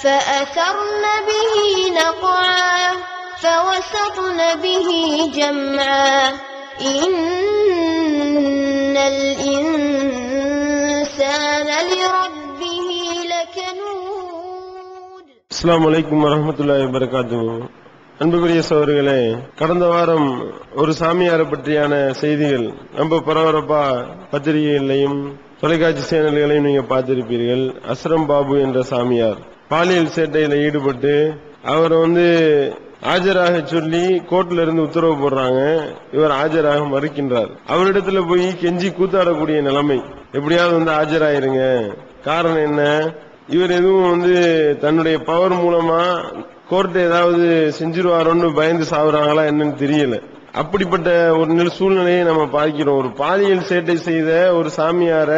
فأثرن به نقعا فوسطن به جمعا إن الإنسان لربه لكنود. அஸ்ஸலாமு அலைக்கும் வரஹ்மத்துல்லாஹி வபரகாத்துஹு. அன்புக்குரிய சகோதரர்களே, கடந்த வாரம் ஒரு சாமியாரை பற்றியான செய்திகள் ரொம்ப பரபரப்பா பத்திரிகைகளையும் தொலைக்காட்சி சேனல்களையும் நீங்க பார்த்திருப்பீர்கள். அஸ்ரம் பாபு என்ற சாமியார் பாலியல் சேட்டையில ஈடுபட்டு அவர் ஆஜராக சொல்லி கோர்ட்ல இருந்து உத்தரவு போடுறாங்க. இவர் ஆஜராக மறுக்கின்றார். அவரிடத்துல போய் கெஞ்சி கூத்தாடக்கூடிய நிலைமை. எப்படியாவது ஆஜராயிருங்க. காரணம் என்ன? இவர் எதுவும் தன்னுடைய பவர் மூலமா கோர்ட் ஏதாவது செஞ்சிருவாரோன்னு பயந்து சாவுறாங்களா என்னன்னு தெரியல. அப்படிப்பட்ட ஒரு சூழ்நிலையை நம்ம பார்க்கிறோம். ஒரு பாலியல் சேட்டை செய்த ஒரு சாமியார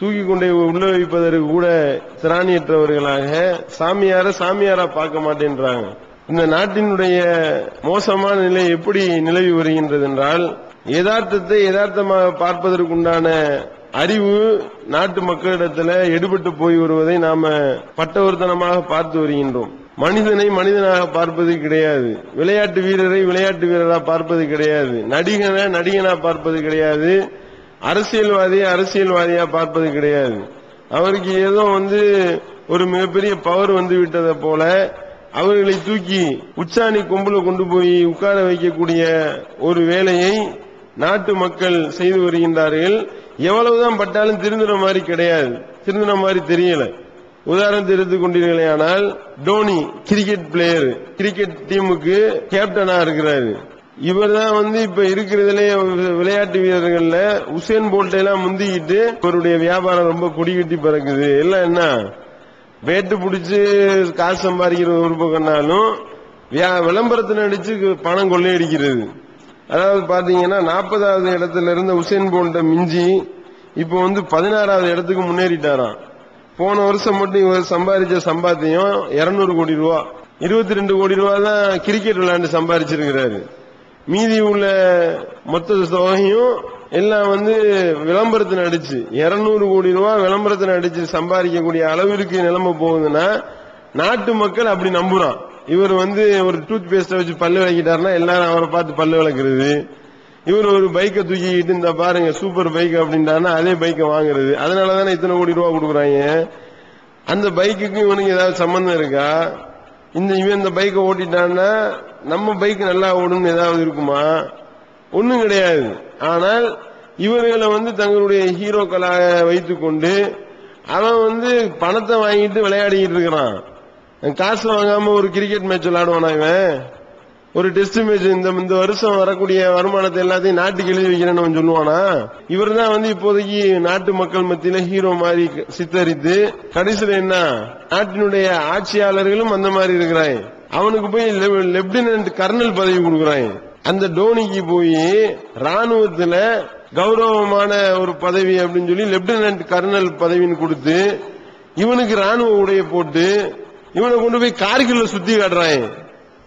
தூக்கி கொண்டே உள்ள வைப்பதற்கு கூட திராணியற்றவர்களாக சாமியாரா பார்க்க மாட்டேன்றாங்க. இந்த நாட்டினுடைய மோசமான நிலை எப்படி நிலவி வருகின்றது என்றால், யதார்த்தத்தை யதார்த்தமாக பார்ப்பதற்குண்டான அறிவு நாட்டு மக்களிடத்துல எடுபட்டு போய் வருவதை நாம பட்டவர்த்தனமாக பார்த்து வருகின்றோம். மனிதனை மனிதனாக பார்ப்பது கிடையாது. விளையாட்டு வீரரை விளையாட்டு வீரரா பார்ப்பது கிடையாது. நடிகனை நடிகனா பார்ப்பது கிடையாது. அரசியல்வாதியை அரசியல்வாதியா பார்ப்பது கிடையாது. அவருக்கு ஏதோ ஒரு மிகப்பெரிய பவர் விட்டதை போல அவர்களை தூக்கி உச்சாணி கொம்புல கொண்டு போய் உட்கார வைக்கக்கூடிய ஒரு வேலையை நாட்டு மக்கள் செய்து வருகின்றார்கள். எவ்வளவுதான் பட்டாலும் திருந்துற மாதிரி கிடையாது, திருந்துற மாதிரி தெரியல. உதாரணத்தை எடுத்துக் கொண்டீர்களே ஆனால், டோனி கிரிக்கெட் பிளேயர், கிரிக்கெட் டீமுக்கு கேப்டனா இருக்கிறாரு. இவர் தான் இப்ப இருக்கிறதுலே விளையாட்டு வீரர்கள்ல உசேன் போல்ட் எல்லாம் முந்திக்கிட்டு இவருடைய வியாபாரம் ரொம்ப கொடிகட்டி பறக்குது. எல்லாம் என்ன வேட்டு பிடிச்சு காசு சம்பாதிக்கிற ஒரு பக்கம்னாலும் விளம்பரத்தில் அடிச்சு பணம் கொள்ளையடிக்கிறது. அதாவது பாத்தீங்கன்னா 40வது இடத்துல இருந்த உசேன் போல்ட்ட மிஞ்சி இப்ப 16வது இடத்துக்கு முன்னேறிட்டாராம். போன வருஷம் மட்டும் இவர் சம்பாதிச்ச சம்பாத்தியம் 200 கோடி ரூபா, 22 கோடி ரூபா தான் கிரிக்கெட் விளையாண்டு சம்பாதிச்சிருக்கிறாரு. மீதி உள்ள மொத்த தொகையும் எல்லாம் விளம்பரத்தில் அடிச்சு 200 கோடி ரூபா விளம்பரத்தில் அடிச்சு சம்பாதிக்கக்கூடிய அளவிற்கு நிலைமை போகுதுன்னா நாட்டு மக்கள் அப்படி நம்புறான். இவர் ஒரு டூத் பேஸ்ட வச்சு பல்லு விளக்கிட்டாருன்னா எல்லாரும் அவரை பார்த்து பல்லு விளக்குறது. இவர் ஒரு பைக்கை தூக்கிட்டு இந்த பாருங்க சூப்பர் பைக் அப்படின்ட்டாருன்னா அதே பைக்கை வாங்குறது. அதனாலதானே இத்தனை கோடி ரூபா கொடுக்குறாங்க. அந்த பைக்குக்கு இவனுக்கு ஏதாவது சம்பந்தம் இருக்கா? இவன் இந்த பைக்கை ஓட்டிட்டான்னா நம்ம பைக் நல்லா ஓடுன்னு ஏதாவது இருக்குமா? ஒண்ணும் கிடையாது. ஆனால் இவர்களை தங்களுடைய ஹீரோக்களாக வைத்துக் கொண்டு அவன் பணத்தை வாங்கிட்டு விளையாடிக்கிட்டு இருக்கிறான். காசு வாங்காம ஒரு கிரிக்கெட் மேட்ச் விளையாடுவானா? இவன் ஒரு டெஸ்ட் மேட்ச் இந்த வருஷம் வரக்கூடிய வருமானத்தை எல்லாத்தையும் நாட்டுக்கு எழுதி வைக்கிறேன்னு சொல்லுவானா? இவர் தான் இப்போதைக்கு நாட்டு மக்கள் மத்தியில ஹீரோ மாதிரி சித்தரித்து கடைசியில் என்ன நாட்டினுடைய ஆட்சியாளர்களும் அந்த மாதிரி இருக்கிறாங்க. அவனுக்கு போய் லெப்டினன்ட் கர்னல் பதவி கொடுக்குறாங்க. அந்த டோனிக்கு போய் ராணுவத்துல கௌரவமான ஒரு பதவி அப்படின்னு சொல்லி லெப்டினன்ட் கர்னல் பதவின்னு கொடுத்து இவனுக்கு ராணுவ உடைய போட்டு இவனை கொண்டு போய் கார்கில்ல சுத்தி காட்டுறாங்க.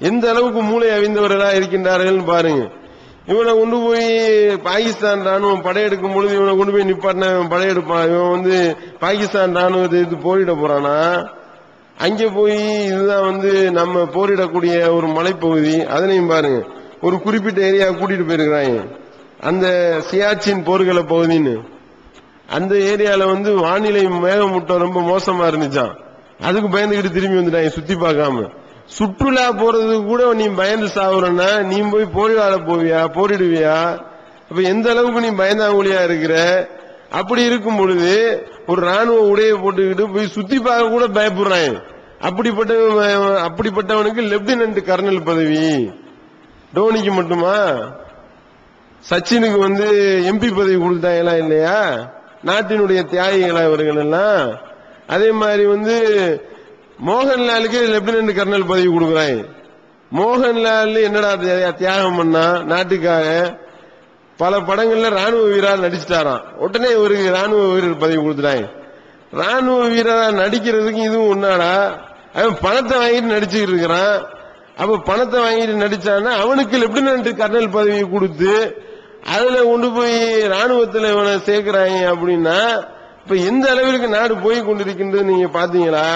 எந்த அளவுக்கு மூளை அவிந்தவர்களா இருக்கின்றார்கள் பாருங்க. இவனை கொண்டு போய் பாகிஸ்தான் ராணுவம் படையெடுக்கும் பொழுது இவனை கொண்டு போய் நிப்பாட்டின படையெடுப்பான். இவன் பாகிஸ்தான் ராணுவத்தை எடுத்து போரிட போறானா? அங்க போய் இதுதான் நம்ம போரிடக்கூடிய ஒரு மலைப்பகுதி. அதனையும் பாருங்க, ஒரு குறிப்பிட்ட ஏரியா கூட்டிட்டு போயிருக்கிறாங்க. அந்த சியாச்சின் போர்க்கள பகுதின்னு அந்த ஏரியால வானிலை மேகமூட்டம் ரொம்ப மோசமா இருந்துச்சான். அதுக்கு பயந்துகிட்டு திரும்பி வந்துட்டாங்க சுத்தி பார்க்காம. சுற்றுலா போறதுக்கு கூட நீ பயந்து சாவுறன்னா நீ போய் போரிடாத போவியா? போரிடுவியா? அப்ப எந்த அளவுக்கு நீ பயந்தாங்குழியா இருக்கிற? அப்படி இருக்கும் பொழுது ஒரு ராணுவ உடைய போட்டுக்கிட்டு போய் சுத்தி பார்க்க கூட பயப்படுறாங்க. அப்படிப்பட்டவனுக்கு லெப்டினன்ட் கர்னல் பதவி. டோனிக்கு மட்டுமா? சச்சினுக்கு எம்பி பதவி கொடுத்தாங்களா இல்லையா? நாட்டினுடைய தியாகிகளா இவர்கள் எல்லாம். அதே மாதிரி மோகன்லாலுக்கு லெப்டினன்ட் கர்னல் பதவி கொடுக்குறாங்க. மோகன்லால் என்னடா தியாகம் பண்ணா நாட்டுக்காக? பல படங்கள்ல ராணுவ வீரர் நடிச்சிட்டாராம். உடனே ஒரு ராணுவ வீரர் பதவி கொடுத்துட்டாங்க. ராணுவ வீரரா நடிக்கிறதுக்கு இதுவும் ஒன்னாடா? அவன் பணத்தை வாங்கிட்டு நடிச்சுக்கிட்டு இருக்கிறான். அப்ப பணத்தை வாங்கிட்டு நடிச்சான்னா அவனுக்கு லெப்டினன்ட் கர்னல் பதவி கொடுத்து அதுல கொண்டு போய் ராணுவத்தில் இவனை சேர்க்கிறாங்க. அப்படின்னா இப்ப எந்த அளவிற்கு நாடு போய் கொண்டிருக்கின்றது நீங்க பாத்தீங்களா?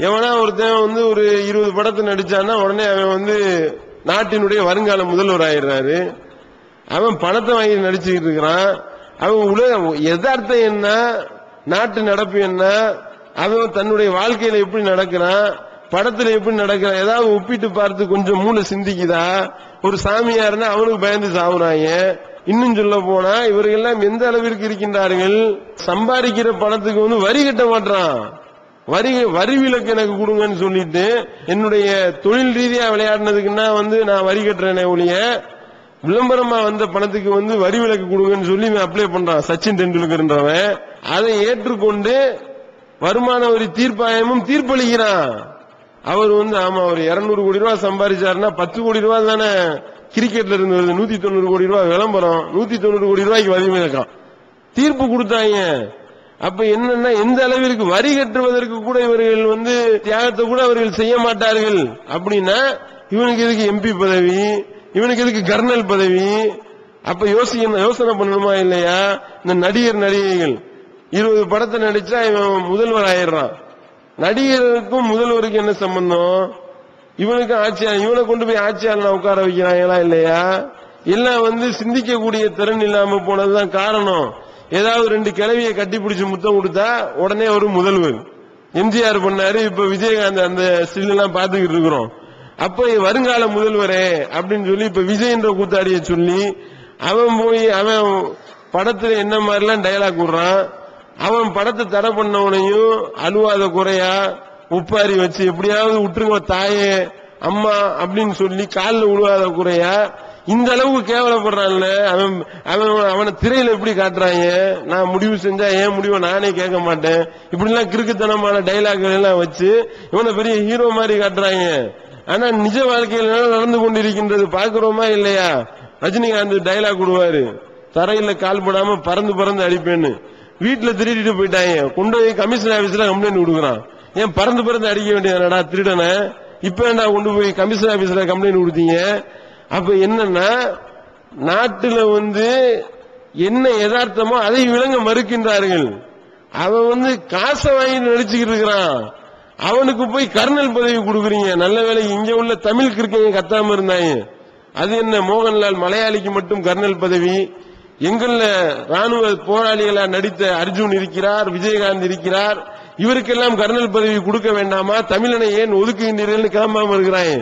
எவனா ஒருத்தன் வந்து ஒரு 20 படத்தை நடிச்சான்னா உடனே அவன் வந்து நாட்டினுடைய வருங்கால முதல்வர் ஆயிடுறாரு. அவன் பணத்தை வாங்கி நடிச்சுக்கிட்டு இருக்கிறான். அவன் உலக யதார்த்தம் என்ன, நாட்டு நடப்பு என்ன, அவன் தன்னுடைய வாழ்க்கையில எப்படி நடக்கிறான், படத்துல எப்படி நடக்கிறான், ஏதாவது ஒப்பிட்டு பார்த்து கொஞ்சம் மூளை சிந்திக்குதா? ஒரு சாமியார்னா அவனுக்கு பயந்து சாவுறாங்க. இன்னும் சொல்ல போனா இவர்கள் எல்லாம் எந்த அளவிற்கு இருக்கின்றார்கள், சம்பாதிக்கிற பணத்துக்கு வந்து வரி கட்ட மாட்டான். வரி விலக்கு எனக்கு கொடுங்கன்னு சொல்லிட்டு என்னுடைய தொழில் ரீதியா விளையாடினதுக்குன்னா வந்து நான் வரி கட்டுறேனே ஒழிய விளம்பரமா வந்த பணத்துக்கு வந்து வரி விலக்கு கொடுங்கன்னு சொல்லி அப்ளை பண்றான் சச்சின் டெண்டுல்கர்ன்றவன். அதை ஏற்றுக்கொண்டு வருமான வரி தீர்ப்பாயமும் தீர்ப்பளிக்கிறான். அவர் வந்து ஆமா ஒரு 200 கோடி ரூபாய் சம்பாதிச்சாருன்னா 10 கோடி ரூபாய் தானே கிரிக்கெட்ல இருந்து வருது, 190 கோடி ரூபாய் விளம்பரம், 190 கோடி ரூபாய்க்கு வரி விலக்கம் தீர்ப்பு கொடுத்தாங்க. அப்ப என்னன்னா எந்த அளவிற்கு வரி கட்டுவதற்கு கூட இவர்கள் வந்து தியாகத்தை கூட அவர்கள் செய்ய மாட்டார்கள். அப்படின்னா இவனுக்கு எதுக்கு எம்பி பதவி, இவனுக்கு எதுக்கு கர்னல் பதவி? அப்ப யோசனை பண்ணணுமா இல்லையா? இந்த நடிகர் நடிகைகள் 20 படத்தை நடிச்சா இவன் முதல்வர் ஆயிடுறான். நடிகருக்கும் முதல்வருக்கு என்ன சம்பந்தம்? இவனுக்கு ஆட்சியாளர், இவனை கொண்டு போய் ஆட்சியாளர் உட்கார வைக்கிறாங்களா இல்லையா? எல்லாம் வந்து சிந்திக்கக்கூடிய திறன் இல்லாம போனதுதான் காரணம். ஏதாவது 2 கிழவியை கட்டிப்பிடிச்சு முத்தம் கொடுத்தா உடனே ஒரு முதல்வர். எம்ஜிஆர் பண்ணாரு, இப்ப விஜயகாந்த் அந்த ஸ்டில் எல்லாம் பாத்துக்கிட்டு இருக்கிறோம். அப்ப வருங்கால முதல்வரே அப்படின்னு சொல்லி இப்ப விஜயன்ற கூத்தாடிய சொல்லி அவன் போய் அவன் படத்துல என்ன மாதிரிலாம் டயலாக் விடுறான். அவன் படத்தை தடை பண்ணவனையும் அழுவாத குறையா உப்பாரி வச்சு எப்படியாவது விட்டுருங்க தாயே அம்மா அப்படின்னு சொல்லி காலில் விழுவாத குறையா இந்த அளவுக்கு கேவலப்படுறான்ல. அவனை திரையில எப்படி காட்டுறாங்க, நான் முடிவு செஞ்சா ஏன் முடிவை நானே கேட்க மாட்டேன், இப்படி எல்லாம் கிறுக்குத்தனமான டைலாக்கள் எல்லாம் வச்சு இவனை பெரிய ஹீரோ மாதிரி காட்டுறாங்க. ஆனா நிஜ வாழ்க்கையில் நடந்து கொண்டிருக்கின்றது பாக்குறோமா இல்லையா? ரஜினிகாந்த் டைலாக் விடுவாரு, தரையில கால் படாம பறந்து பறந்து அடிப்பேன்னு. வீட்டுல திருடிட்டு போயிட்டாங்க, கொண்டு போய் கமிஷன் ஆபீஸ்ல கம்ப்ளைண்ட் கொடுக்குறான். ஏன் பறந்து பறந்து அடிக்க வேண்டியதுடா திருடன, இப்ப என்ன கொண்டு போய் கமிஷன் ஆபீஸ்ல கம்ப்ளைண்ட் கொடுத்தீங்க? அப்ப என்னன்னா நாட்டுல வந்து என்ன யதார்த்தமோ அதை விளங்க மறுக்கின்றார்கள். அவன் வந்து காசை வாங்கி நடிச்சுக்கிட்டு இருக்கிறான், அவனுக்கு போய் கர்னல் பதவி கொடுக்குறீங்க. நல்ல வேலை இங்க உள்ள தமிழ் கிரிக்கெட் கத்தாம இருந்தாங்க. அது என்ன மோகன்லால் மலையாளிக்கு மட்டும் கர்னல் பதவி, எங்கள்ல ராணுவ போராளிகளா நடித்த அர்ஜுன் இருக்கிறார், விஜயகாந்த் இருக்கிறார், இவருக்கெல்லாம் கர்னல் பதவி கொடுக்க வேண்டாமா, தமிழனை ஏன் ஒதுக்குகின்றீர்கள் கிளம்பாம இருக்கிறாங்க.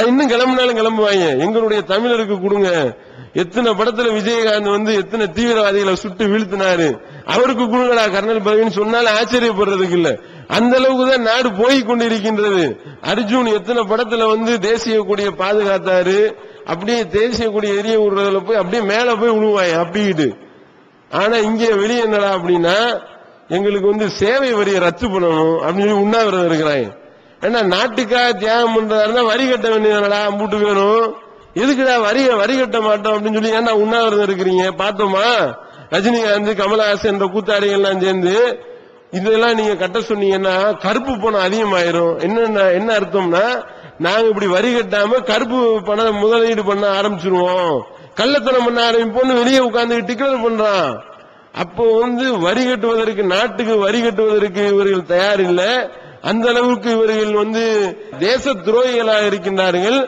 இன்னும் கிளம்பினாலும் கிளம்புவாங்க, எங்களுடைய தமிழருக்கு கொடுங்க. எத்தனை படத்துல விஜயகாந்த் வந்து எத்தனை தீவிரவாதிகளை சுட்டு வீழ்த்தினாரு, அவருக்கு கொடுங்கடா கர்னல் பதவின்னு சொன்னாலும் ஆச்சரியப்படுறதுக்கு இல்ல. அந்த அளவுக்கு தான் நாடு போய் கொண்டிருக்கின்றது. அர்ஜுன் எத்தனை படத்துல வந்து தேசிய கொடியை பாதுகாத்தாரு, அப்படியே தேசிய கொடியை எரிய விடுறதுல போய் அப்படியே மேல போய் விழுவாங்க அப்படிக்கிட்டு. ஆனா இங்க வெளியே என்னடா அப்படின்னா எங்களுக்கு வந்து சேவை வரியை ரத்து பண்ணணும் அப்படின்னு சொல்லி உண்ணாவிரதம் இருக்கிறாங்க. ஏன்னா நாட்டுக்காக தியாகம் பண்றதா வரி கட்ட வேண்டியதுடா அம்பூட்டு வேணும், எதுக்குடா வரி கட்ட மாட்டோம் அப்படின்னு சொல்லி ஏன்னா உண்ணாவிரதம் இருக்கிறீங்க? பார்த்தோமா ரஜினிகாந்த் கமலஹாசன் என்ற கூத்தாடிகள் எல்லாம் சேர்ந்து இதெல்லாம் நீங்க கட்ட சொன்னீங்கன்னா கருப்பு பணம் அதிகமாயிரும். என்ன அர்த்தம்னா நாங்க இப்படி வரி கட்டாம கருப்பு பணம் முதலீடு பண்ண ஆரம்பிச்சிருவோம், கள்ளத்தனம் பண்ண ஆரம்பிப்போம்னு வெளியே உட்கார்ந்து டிக்ளேர் பண்றான். அப்போ வந்து வரி கட்டுவதற்கு, நாட்டுக்கு வரி கட்டுவதற்கு இவர்கள் தயார் இல்லை. அந்த அளவுக்கு இவர்கள் வந்து தேச துரோகிகளாக இருக்கின்றார்கள்.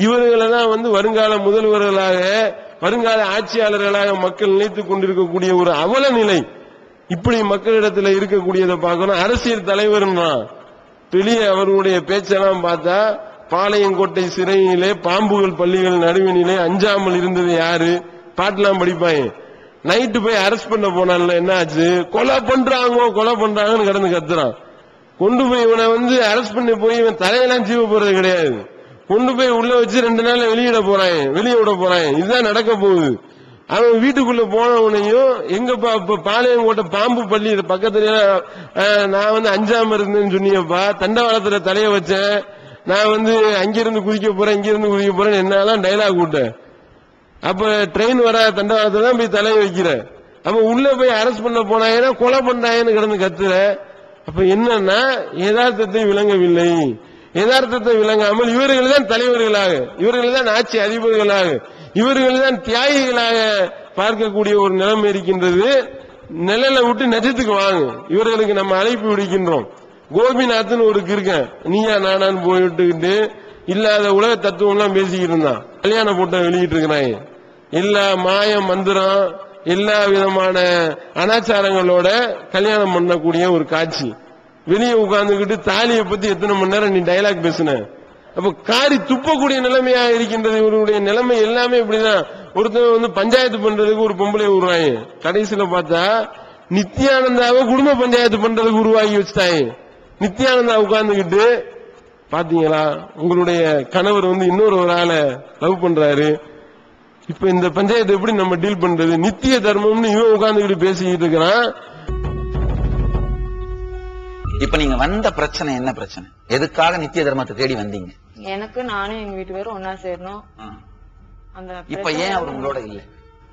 இவர்களை தான் வந்து வருங்கால முதல்வர்களாக, வருங்கால ஆட்சியாளர்களாக மக்கள் நினைத்துக் கொண்டிருக்கக்கூடிய ஒரு அவல நிலை. இப்படி மக்களிடத்தில் இருக்கக்கூடியதை பார்க்கணும். அரசியல் தலைவர்னா வெளியே அவருடைய பேச்செல்லாம் பார்த்தா பாளையங்கோட்டை சிறையிலே பாம்புகள் பள்ளிகள் நடுவினிலே அஞ்சாமல் இருந்தது யாரு பாட்டெல்லாம் படிப்பாங்க. நைட்டு போய் அரெஸ்ட் பண்ண போனால என்ன ஆச்சு, கொலை பண்றாங்கன்னு கிடந்து கத்துறான். கொண்டு போய் இவனை வந்து அரெஸ்ட் பண்ணி போய் இவன் தலையெல்லாம் சீவ போறது கிடையாது, கொண்டு போய் உள்ள வச்சு 2 நாள்ல வெளியே விட போறாங்க. இதுதான் நடக்க போகுது. அவன் வீட்டுக்குள்ள போனவனையும் எங்க பாளையங்கோட்டை பாம்பு பள்ளி பக்கத்துல நான் வந்து அஞ்சாம இருந்தேன்னு சொன்னியப்பா, தண்டவாளத்துல தலைய வச்சேன், நான் வந்து அங்கிருந்து குதிக்க போறேன் என்னாலாம் டைலாக் விட்டேன். அப்ப ட்ரெயின் வர தண்டவாளத்துல தான் போய் தலைய வைக்கிற. அப்ப உள்ள போய் அரெஸ்ட் பண்ண போனாங்கன்னா கொலை பண்ணாங்கன்னு கிடந்து கத்துற. அப்ப என்னன்னா யதார்த்தத்தை விளங்கவில்லை. யதார்த்தத்தை விளங்காமல் இவர்கள் தான் தலைவர்களாக, இவர்கள் தான் ஆட்சி அதிபர்களாக, இவர்கள் தான் தியாகிகளாக பார்க்கக்கூடிய ஒரு நிலைமை இருக்கின்றது. நிழலை விட்டு நெஜத்துக்கு வாங்க, இவர்களுக்கு நம்ம அழைப்பு விடுக்கின்றோம். கோபிநாத்னு ஒரு இருக்கேன் நீயா நானான்னு போயிட்டுக்கிட்டு இல்லாத உலக தத்துவம் எல்லாம் பேசிக்கிட்டு இருந்தான். கல்யாண போட்டோ வெளியிட்டு இருக்கிறாங்க. எல்லா மாய மந்திரம் எல்லா விதமான அனாச்சாரங்களோட கல்யாணம் பண்ணக்கூடிய ஒரு காட்சி. வெளியே உட்கார்ந்துகிட்டு தாலியை பத்தி எத்தனை மணி நேரம் நீ டயலாக் பேசுன? அப்ப காரி துப்பக்கூடிய நிலைமையா இருக்கின்றது. இவருடைய நிலைமை எல்லாமே இப்படிதான். ஒருத்தர் பஞ்சாயத்து பண்றதுக்கு ஒரு பொம்பளை உருவாங்க. கடைசியில பார்த்தா நித்யானந்தாவை குடும்ப பஞ்சாயத்து பண்றதுக்கு உருவாக்கி வச்சுட்டாங்க. நித்யானந்தா உட்கார்ந்துகிட்டு பாத்தீங்களா உங்களுடைய கணவர் இன்னொரு ஒரு ஆளை லவ் பண்றாரு, இப்ப இந்த பஞ்சாயத்து எப்படி நம்ம டீல் பண்றது? நித்திய தர்மம்னு இவன் உட்கார்ந்துகிட்டு பேசிக்கிட்டு இருக்கிறான். இப்ப நீங்க வந்த பிரச்சனை என்ன பிரச்சனை? எதுக்காக நித்திய தர்மத்தை தேடி வந்தீங்க? எனக்கு நானும் எங்க வீட்டுக்காரும் ஒன்னா சேரணும். அந்த இப்ப ஏன் அவர் உங்களோட இல்ல?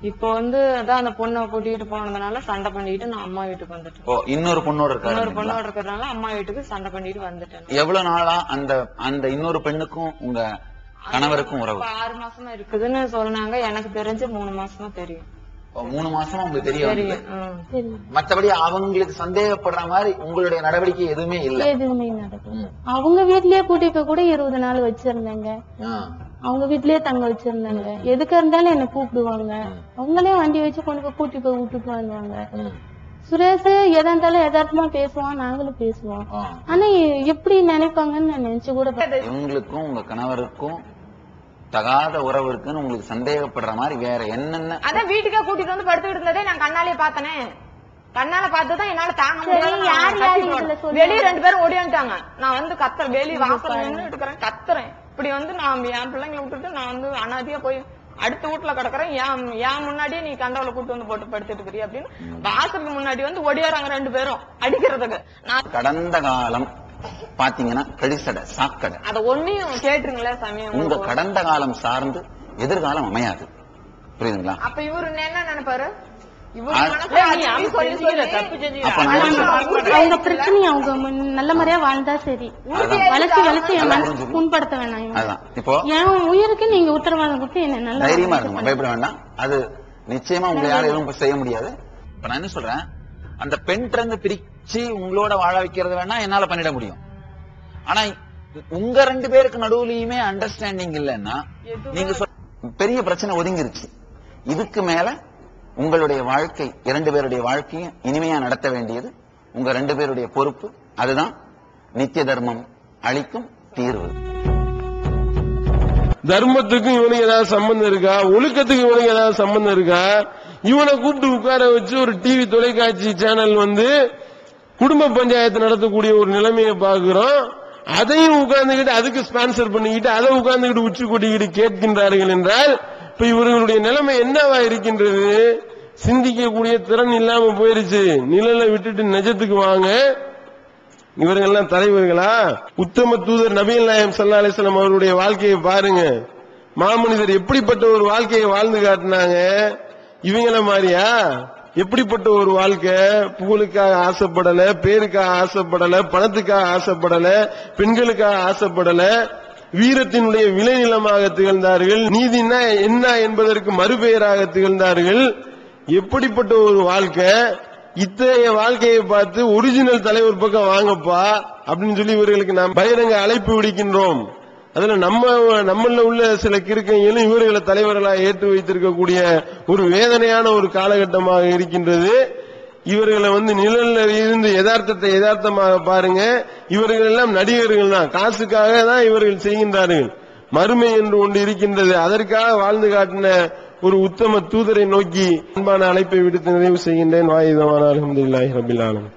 இப்போ அதான் அந்த பொண்ணை கூட்டிட்டு போனதுனால சண்டை பண்ணிட்டு நான் அம்மா வீட்டுக்கு வந்துட்டேன். இன்னொரு பொண்ணோட இருக்காரு. இன்னொரு பொண்ணோட இருக்கிறதுனால அம்மா வீட்டுக்கு சண்டை பண்ணிட்டு வந்துட்டேன். எவ்வளவு நாளா அந்த இன்னொரு பெண்ணுக்கும் உங்க கணவருக்கும் உறவு? 6 மாசமா இருக்குதுன்னு சொன்னாங்க. எனக்கு தெரிஞ்சு 3 மாசமா தெரியும். 3 மாசமா உங்களுக்கு தெரியும். மற்றபடி அவங்களுக்கு சந்தேகப்படுற மாதிரி உங்களுடைய நடவடிக்கை எதுவுமே இல்ல? எதுவுமே நடக்கல. அவங்க வீட்லயே கூட்டிட்டு கூட 20 நாள் வச்சிருந்தாங்க. அவங்க வீட்லயே தங்க வச்சிருந்தாங்க. எதுக்கு இருந்தாலும் என்ன கூப்பிடுவாங்க. அவங்களே வண்டி வச்சு கொண்டு போய் கூட்டி போய் விட்டுட்டு வருவாங்க. சுரேஷ் எதா இருந்தாலும் யதார்த்தமா பேசுவான், நாங்களும் பேசுவோம். ஆனா எப்படி நினைப்பாங்கன்னு நான் நினைச்சு கூட. உங்களுக்கும் உங்க கணவருக்கும் தகாத உறவு இருக்குன்னு உங்களுக்கு சந்தேகப்படுற மாதிரி வேற என்னென்ன? அதான் வீட்டுக்கே கூட்டிட்டு வந்து படுத்துக்கிட்டு இருந்ததே நான் கண்ணாலேயே பார்த்தனே. கண்ணால பார்த்ததான் என்னால தாங்க முடியாது. வெளியே 2 பேரும் ஓடியாண்டாங்க. நான் கத்துறேன். வெளியே வாசல் நின்று இருக்கிறேன், கத்துறேன். இப்படி நான் என் பிள்ளைங்களை விட்டுட்டு நான் அனாதியா போய் அடுத்த வீட்டுல கிடக்குறேன். ஏன் முன்னாடியே நீ கண்டவளை கூட்டு போட்டு படுத்துட்டு இருக்கிறீ அப்படின்னு வாசலுக்கு முன்னாடி ஓடியாறாங்க 2 பேரும் அடிக்கிறதுக்கு. நான் கடந்த காலம் பாத்தீங்கன்னா கழிசடை சாக்கடை அத ஒன்னையும் கேட்டுருங்களே சமயம். உங்க கடந்த காலம் சார்ந்து எதிர்காலம் அமையாது. புரியுதுங்களா? அப்ப இவரு என்ன நினைப்பாரு? அவங்க பிரச்சனையை அவங்க நல்ல முறையா வாழ்ந்தா சரி. வளர்ச்சி வளர்ச்சி என் மனசு புண்படுத்த வேணாம். இப்போ என் உயிருக்கு நீங்க உத்தரவாதம் கொடுத்து என்ன நல்ல தைரியமா இருக்கும், பயப்பட வேண்டாம். அது நிச்சயமா உங்களை யாரும் எதுவும் செய்ய முடியாது. இப்ப நான் என்ன சொல்றேன், அந்த பெண் இருந்து பிரிச்சு உங்களோட வாழ வைக்கிறது வேணா என்னால பண்ணிட முடியும். ஆனா உங்க 2 பேருக்கு நடுவுலயுமே அண்டர்ஸ்டாண்டிங் இல்லைன்னா நீங்க பெரிய பிரச்சனை ஒதுங்கிருச்சு. இதுக்கு மேல உங்களுடைய வாழ்க்கை 2 பேருடைய வாழ்க்கையும் இனிமையா நடத்த வேண்டியது உங்க 2 பேருடைய பொறுப்பு. அதுதான் நித்திய தர்மம் அளிக்கும் தீர்வு. தர்மத்துக்கும் இவனுக்கு ஏதாவது சம்பந்தம் இருக்கா? ஒழுக்கத்துக்கு இவனுக்கு ஏதாவது சம்பந்தம் இருக்கா? இவனை கூப்பிட்டு உட்கார வச்சு ஒரு டிவி தொலைக்காட்சி சேனல் குடும்ப பஞ்சாயத்து நடத்தக்கூடிய ஒரு நிலைமையை பார்க்கிறோம். அதையும் உட்கார்ந்துகிட்டு அதுக்கு ஸ்பான்சர் பண்ணிக்கிட்டு அதை உட்கார்ந்துகிட்டு உச்சி கொட்டிக்கிட்டு கேட்கின்றார்கள் என்றால் இப்ப இவர்களுடைய நிலைமை என்னவா இருக்கின்றது? சிந்திக்கக்கூடிய திறன் இல்லாம போயிருச்சு. நிழலை விட்டுட்டு நிஜத்துக்கு வாங்க. இவர்கள்லாம் தலைவர்களா? உத்தம தூதர் நபிகள் நாயகம் ஸல்லல்லாஹு அலைஹி வஸல்லம் அவருடைய வாழ்க்கையை பாருங்க. மாமனிதர் எப்படிப்பட்ட ஒரு வாழ்க்கையை வாழ்ந்து காட்டினாங்க. இவங்கள மாதிரியா? எப்படிப்பட்ட ஒரு வாழ்க்கை? புகழுக்காக ஆசைப்படல, பேருக்காக ஆசைப்படல, பணத்துக்காக ஆசைப்படல, பெண்களுக்காக ஆசைப்படல, வீரத்தினுடைய விளைநிலமாக திகழ்ந்தார்கள். நீதினா என்ன என்பதற்கு மறுபெயராக திகழ்ந்தார்கள். எப்படிப்பட்ட ஒரு வாழ்க்கை! இத்தகைய வாழ்க்கையை பார்த்து ஒரிஜினல் தலைவர் பக்கம் வாங்கப்பா அப்படின்னு சொல்லி இவர்களுக்கு நாம் பகிரங்க அழைப்பு விடுக்கின்றோம். அதுல நம்மள உள்ள சில கிறுக்கைகளும் இவர்களை தலைவர்களாக ஏற்று வைத்திருக்கக்கூடிய ஒரு வேதனையான ஒரு காலகட்டமாக இருக்கின்றது. இவர்களை நிழல்ல இருந்து யதார்த்தத்தை யதார்த்தமாக பாருங்க. இவர்கள் எல்லாம் நடிகர்கள் தான், காசுக்காக தான் இவர்கள் செய்கின்றார்கள். மறுமை என்று ஒன்று இருக்கின்றது. அதற்காக வாழ்ந்து காட்டின ஒரு உத்தம தூதரை நோக்கி அன்பான அழைப்பை விடுத்து நிறைவு செய்கின்றேன். வாயுதமான அல்ஹம்துலில்லாஹி ரப்பில் ஆலமீன்.